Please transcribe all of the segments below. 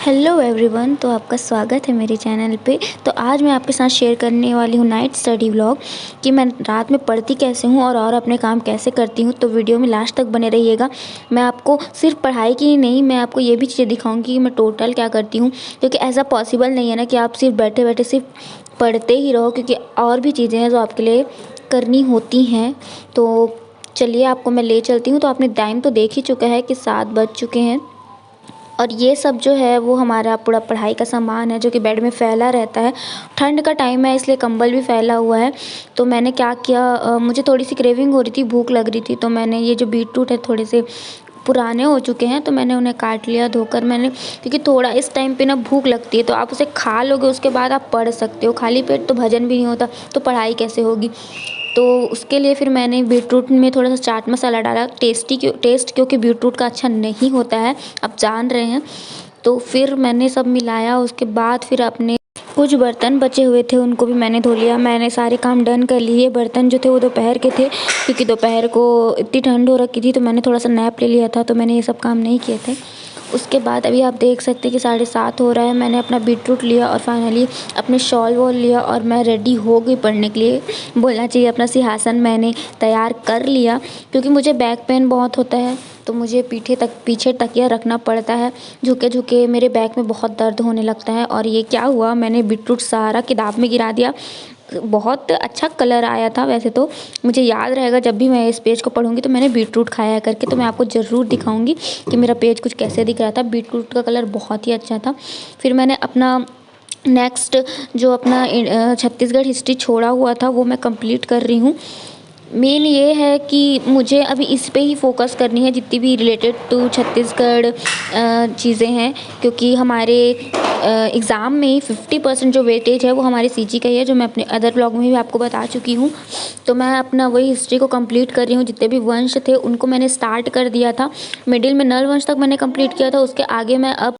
Hello everyone, तो आपका स्वागत है मेरे चैनल पे। तो आज मैं आपके साथ शेयर करने वाली हूँ नाइट स्टडी व्लॉग कि मैं रात में पढ़ती कैसे हूँ और अपने काम कैसे करती हूँ। तो वीडियो में लास्ट तक बने रहिएगा। मैं आपको सिर्फ पढ़ाई की ही नहीं, मैं आपको ये भी चीज़ें दिखाऊंगी कि मैं टोटल क्या करती हूँ, क्योंकि ऐसा पॉसिबल नहीं है ना कि आप सिर्फ बैठे बैठे सिर्फ पढ़ते ही रहो, क्योंकि और भी चीज़ें हैं जो आपके लिए करनी होती हैं। तो चलिए आपको मैं ले चलती हूँ। तो आपने टाइम तो देख ही चुका है कि 7 बज चुके हैं, और ये सब जो है वो हमारा पूरा पढ़ाई का सामान है जो कि बेड में फैला रहता है। ठंड का टाइम है इसलिए कंबल भी फैला हुआ है। तो मैंने क्या किया, मुझे थोड़ी सी क्रेविंग हो रही थी, भूख लग रही थी, तो मैंने ये जो बीटरूट है थोड़े से पुराने हो चुके हैं तो मैंने उन्हें काट लिया धोकर मैंने, क्योंकि थोड़ा इस टाइम पे ना भूख लगती है, तो आप उसे खा लोगे उसके बाद आप पढ़ सकते हो। खाली पेट तो भजन भी नहीं होता, तो पढ़ाई कैसे होगी। तो उसके लिए फिर मैंने बीटरूट में थोड़ा सा चाट मसाला डाला, टेस्ट क्योंकि बीटरूट का अच्छा नहीं होता है, आप जान रहे हैं। तो फिर मैंने सब मिलाया, उसके बाद फिर अपने कुछ बर्तन बचे हुए थे उनको भी मैंने धो लिया। मैंने सारे काम डन कर लिए। बर्तन जो थे वो दोपहर के थे, क्योंकि दोपहर को इतनी ठंड हो रखी थी तो मैंने थोड़ा सा नैप ले लिया था, तो मैंने ये सब काम नहीं किए थे। उसके बाद अभी आप देख सकते हैं कि 7:30 हो रहा है। मैंने अपना बीटरूट लिया और फाइनली अपने शॉल वॉल लिया और मैं रेडी हो गई पढ़ने के लिए, बोलना चाहिए। अपना सिंहासन मैंने तैयार कर लिया, क्योंकि मुझे बैक पेन बहुत होता है, तो मुझे पीछे तकिया रखना पड़ता है। झुके झुके मेरे बैक में बहुत दर्द होने लगता है। और ये क्या हुआ, मैंने बीटरूट सारा किताब में गिरा दिया। बहुत अच्छा कलर आया था। वैसे तो मुझे याद रहेगा, जब भी मैं इस पेज को पढ़ूंगी तो मैंने बीटरूट खाया करके, तो मैं आपको ज़रूर दिखाऊंगी कि मेरा पेज कुछ कैसे दिख रहा था। बीटरूट का कलर बहुत ही अच्छा था। फिर मैंने अपना नेक्स्ट जो अपना छत्तीसगढ़ हिस्ट्री छोड़ा हुआ था वो मैं कंप्लीट कर रही हूँ। मेन ये है कि मुझे अभी इस पे ही फोकस करनी है, जितनी भी रिलेटेड टू छत्तीसगढ़ चीज़ें हैं, क्योंकि हमारे एग्ज़ाम में 50% जो वेटेज है वो हमारे सीजी का ही है, जो मैं अपने अदर ब्लॉग में भी आपको बता चुकी हूँ। तो मैं अपना वही हिस्ट्री को कंप्लीट कर रही हूँ। जितने भी वंश थे उनको मैंने स्टार्ट कर दिया था, मिडिल में नल वंश तक मैंने कंप्लीट किया था। उसके आगे मैं अब,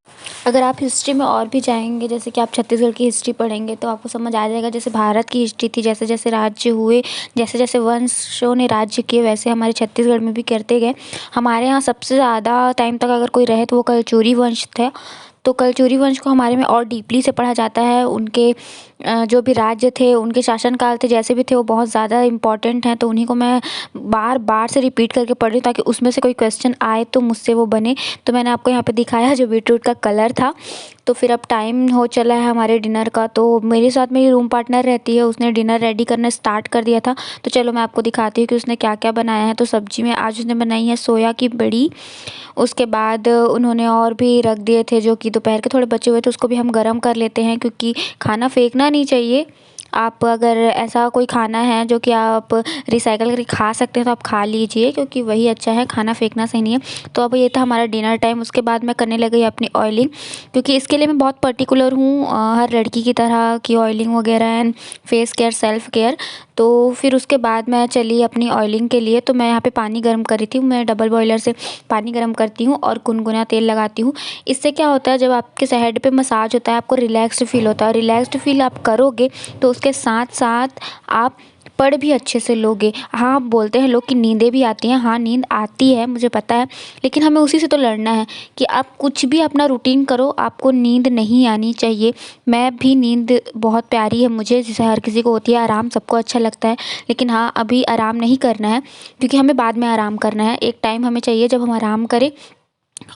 अगर आप हिस्ट्री में और भी जाएंगे, जैसे कि आप छत्तीसगढ़ की हिस्ट्री पढ़ेंगे तो आपको समझ आ जाएगा। जैसे भारत की हिस्ट्री थी, जैसे जैसे राज्य हुए, जैसे जैसे वंशों ने राज्य किए, वैसे हमारे छत्तीसगढ़ में भी करते गए। हमारे यहाँ सबसे ज़्यादा टाइम तक अगर कोई रहे तो वो कलचुरी वंश था। तो कलचुरी वंश को हमारे में और डीपली से पढ़ा जाता है। उनके जो भी राज्य थे, उनके शासनकाल थे, जैसे भी थे, वो बहुत ज़्यादा इम्पॉर्टेंट हैं। तो उन्हीं को मैं बार बार से रिपीट करके पढ़ रही हूँ, ताकि उसमें से कोई क्वेश्चन आए तो मुझसे वो बने। तो मैंने आपको यहाँ पे दिखाया जो बीटरूट का कलर था। तो फिर अब टाइम हो चला है हमारे डिनर का। तो मेरे साथ मेरी रूम पार्टनर रहती है, उसने डिनर रेडी करना स्टार्ट कर दिया था। तो चलो मैं आपको दिखाती हूँ कि उसने क्या क्या बनाया है। तो सब्जी में आज उसने बनाई है सोया की बड़ी। उसके बाद उन्होंने और भी रख दिए थे, जो कि दोपहर के थोड़े बचे हुए थे, उसको भी हम गर्म कर लेते हैं, क्योंकि खाना फेंकना नहीं चाहिए। आप अगर ऐसा कोई खाना है जो कि आप रिसाइकल करके खा सकते हैं तो आप खा लीजिए, क्योंकि वही अच्छा है, खाना फेंकना सही नहीं है। तो अब ये था हमारा डिनर टाइम। उसके बाद मैं करने लगी अपनी ऑयलिंग, क्योंकि इसके लिए मैं बहुत पर्टिकुलर हूँ, हर लड़की की तरह की ऑयलिंग वगैरह and face care, self care. तो फिर उसके बाद मैं चली अपनी ऑयलिंग के लिए। तो मैं यहाँ पे पानी गर्म कर रही थी। मैं डबल बॉयलर से पानी गर्म करती हूँ और गुनगुना तेल लगाती हूँ। इससे क्या होता है, जब आपके हेड पे मसाज होता है आपको रिलैक्स्ड फील होता है। रिलैक्स्ड फील आप करोगे तो उसके साथ साथ आप पढ़ भी अच्छे से लोगे। हाँ, बोलते हैं लोग कि नींदें भी आती हैं। हाँ, नींद आती है, मुझे पता है, लेकिन हमें उसी से तो लड़ना है कि आप कुछ भी अपना रूटीन करो, आपको नींद नहीं आनी चाहिए। मैं भी, नींद बहुत प्यारी है मुझे, जैसे हर किसी को होती है। आराम सबको अच्छा लगता है, लेकिन हाँ, अभी आराम नहीं करना है, क्योंकि हमें बाद में आराम करना है। एक टाइम हमें चाहिए जब हम आराम करें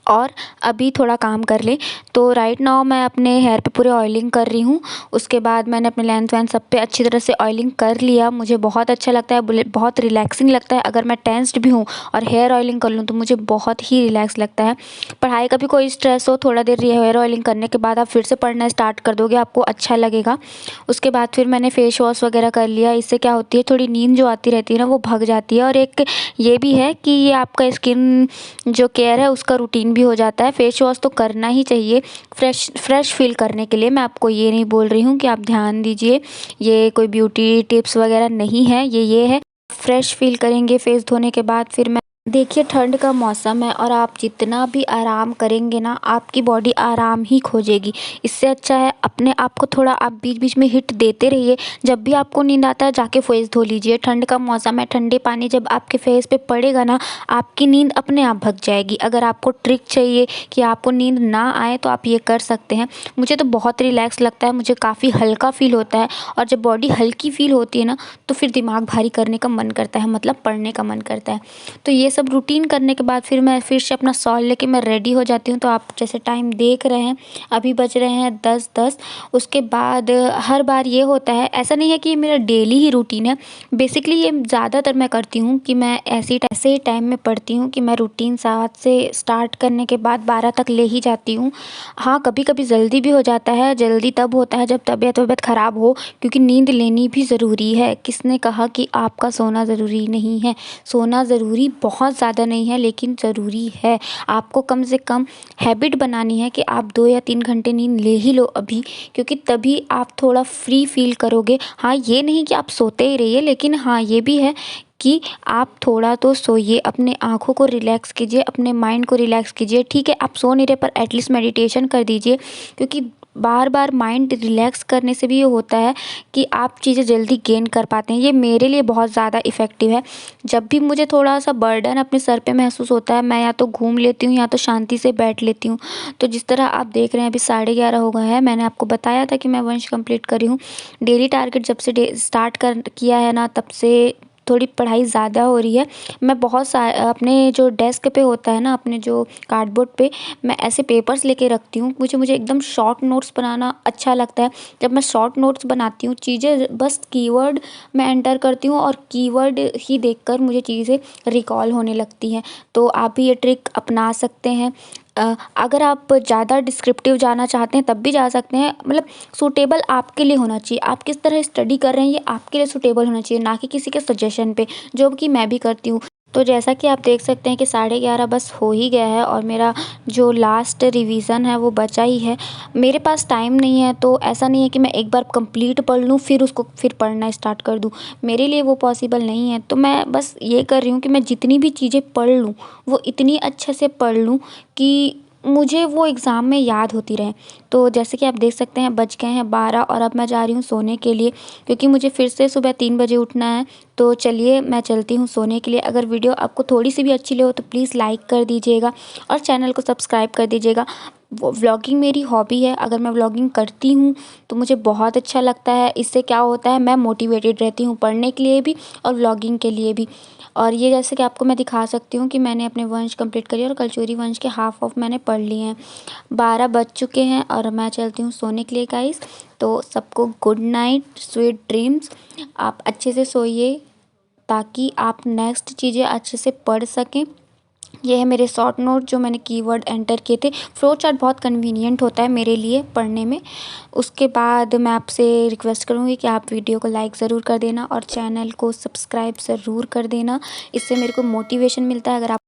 और अभी थोड़ा काम कर ले। तो राइट नाउ मैं अपने हेयर पे पूरे ऑयलिंग कर रही हूँ। उसके बाद मैंने अपने लेंथ वैन सब पे अच्छी तरह से ऑयलिंग कर लिया। मुझे बहुत अच्छा लगता है, बहुत रिलैक्सिंग लगता है। अगर मैं टेंस्ड भी हूँ और हेयर ऑयलिंग कर लूँ तो मुझे बहुत ही रिलैक्स लगता है। पढ़ाई का भी कोई स्ट्रेस हो, थोड़ा देर हेयर ऑयलिंग करने के बाद आप फिर से पढ़ना स्टार्ट कर दोगे, आपको अच्छा लगेगा। उसके बाद फिर मैंने फेस वॉश वगैरह कर लिया। इससे क्या होती है, थोड़ी नींद जो आती रहती है ना वो भग जाती है। और एक ये भी है कि ये आपका स्किन जो केयर है उसका रूटीन भी हो जाता है। फेस वॉश तो करना ही चाहिए फ्रेश फील करने के लिए। मैं आपको ये नहीं बोल रही हूँ कि आप ध्यान दीजिए, ये कोई ब्यूटी टिप्स वगैरह नहीं है, ये है फ्रेश फील करेंगे फेस धोने के बाद। फिर मैं देखिए, ठंड का मौसम है और आप जितना भी आराम करेंगे ना, आपकी बॉडी आराम ही खोजेगी। इससे अच्छा है अपने आप को थोड़ा आप बीच-बीच में हिट देते रहिए। जब भी आपको नींद आता है जाके फेस धो लीजिए। ठंड का मौसम है, ठंडे पानी जब आपके फेस पे पड़ेगा ना, आपकी नींद अपने आप भग जाएगी। अगर आपको ट्रिक चाहिए कि आपको नींद ना आए तो आप ये कर सकते हैं। मुझे तो बहुत रिलैक्स लगता है, मुझे काफ़ी हल्का फ़ील होता है और जब बॉडी हल्की फ़ील होती है ना, तो फिर दिमाग भारी करने का मन करता है, मतलब पढ़ने का मन करता है। तो ये सब रूटीन करने के बाद फिर मैं फिर से अपना शॉल लेके मैं रेडी हो जाती हूँ। तो आप जैसे टाइम देख रहे हैं, अभी बज रहे हैं 10:10। उसके बाद हर बार ये होता है, ऐसा नहीं है कि ये मेरा डेली ही रूटीन है। बेसिकली ये ज़्यादातर मैं करती हूँ कि मैं ऐसे ही टाइम में पढ़ती हूँ कि मैं रूटीन 7 से स्टार्ट करने के बाद 12 तक ले ही जाती हूँ। हाँ, कभी-कभी जल्दी भी हो जाता है। जल्दी तब होता है जब तबीयत ख़राब हो, क्योंकि नींद लेनी भी ज़रूरी है। किसने कहा कि आपका सोना ज़रूरी नहीं है? सोना ज़रूरी बहुत ज़्यादा नहीं है, लेकिन ज़रूरी है। आपको कम से कम हैबिट बनानी है कि आप 2 या 3 घंटे नींद ले ही लो अभी, क्योंकि तभी आप थोड़ा फ्री फ़ील करोगे। हाँ, ये नहीं कि आप सोते ही रहिए, लेकिन हाँ, ये भी है कि आप थोड़ा तो सोइए, अपने आँखों को रिलैक्स कीजिए, अपने माइंड को रिलैक्स कीजिए। ठीक है, आप सो नहीं रहे पर एटलीस्ट मेडिटेशन कर दीजिए, क्योंकि बार-बार माइंड रिलैक्स करने से भी ये होता है कि आप चीज़ें जल्दी गेन कर पाते हैं। ये मेरे लिए बहुत ज़्यादा इफ़ेक्टिव है। जब भी मुझे थोड़ा-सा बर्डन अपने सर पे महसूस होता है, मैं या तो घूम लेती हूँ या तो शांति से बैठ लेती हूँ। तो जिस तरह आप देख रहे हैं अभी 11:30 हो गए हैं, मैंने आपको बताया था कि मैं वंश कंप्लीट करी हूँ। डेली टारगेट जब से डे स्टार्ट कर किया है ना, तब से थोड़ी पढ़ाई ज़्यादा हो रही है। मैं बहुत सा अपने जो डेस्क पे होता है ना, अपने जो कार्डबोर्ड पे मैं ऐसे पेपर्स लेके रखती हूँ। मुझे एकदम शॉर्ट नोट्स बनाना अच्छा लगता है। जब मैं शॉर्ट नोट्स बनाती हूँ, चीज़ें बस कीवर्ड मैं एंटर करती हूँ और कीवर्ड ही देखकर मुझे चीज़ें रिकॉल होने लगती हैं। तो आप भी ये ट्रिक अपना सकते हैं। अगर आप ज़्यादा डिस्क्रिप्टिव जाना चाहते हैं तब भी जा सकते हैं, मतलब सूटेबल आपके लिए होना चाहिए। आप किस तरह स्टडी कर रहे हैं ये आपके लिए सूटेबल होना चाहिए, ना कि किसी के सजेशन पे, जो कि मैं भी करती हूँ। तो जैसा कि आप देख सकते हैं कि 11:30 बस हो ही गया है और मेरा जो लास्ट रिवीजन है वो बचा ही है। मेरे पास टाइम नहीं है, तो ऐसा नहीं है कि मैं एक बार कंप्लीट पढ़ लूँ फिर उसको फिर पढ़ना स्टार्ट कर दूँ। मेरे लिए वो पॉसिबल नहीं है। तो मैं बस ये कर रही हूँ कि मैं जितनी भी चीज़ें पढ़ लूँ, वो इतनी अच्छे से पढ़ लूँ कि मुझे वो एग्ज़ाम में याद होती रहें। तो जैसे कि आप देख सकते हैं बज गए हैं 12 और अब मैं जा रही हूँ सोने के लिए, क्योंकि मुझे फिर से सुबह 3 बजे उठना है। तो चलिए मैं चलती हूँ सोने के लिए। अगर वीडियो आपको थोड़ी-सी भी अच्छी लगे हो तो प्लीज़ लाइक कर दीजिएगा और चैनल को सब्सक्राइब कर दीजिएगा। वो व्लॉगिंग मेरी हॉबी है। अगर मैं व्लॉगिंग करती हूँ तो मुझे बहुत अच्छा लगता है। इससे क्या होता है, मैं मोटिवेटेड रहती हूँ पढ़ने के लिए भी और व्लॉगिंग के लिए भी। और ये जैसे कि आपको मैं दिखा सकती हूँ कि मैंने अपने वंश कंप्लीट करी और कलचुरी वंश के हाफ़ ऑफ मैंने पढ़ लिए हैं। 12 बज चुके हैं और मैं चलती हूँ सोने के लिए गाइस। तो सबको गुड नाइट, स्वीट ड्रीम्स। आप अच्छे से सोइए ताकि आप नेक्स्ट चीज़ें अच्छे से पढ़ सकें। ये है मेरे शॉर्ट नोट जो मैंने कीवर्ड एंटर किए थे। फ्लो चार्ट बहुत कन्वीनियंट होता है मेरे लिए पढ़ने में। उसके बाद मैं आपसे रिक्वेस्ट करूँगी कि आप वीडियो को लाइक ज़रूर कर देना और चैनल को सब्सक्राइब ज़रूर कर देना। इससे मेरे को मोटिवेशन मिलता है। अगर आप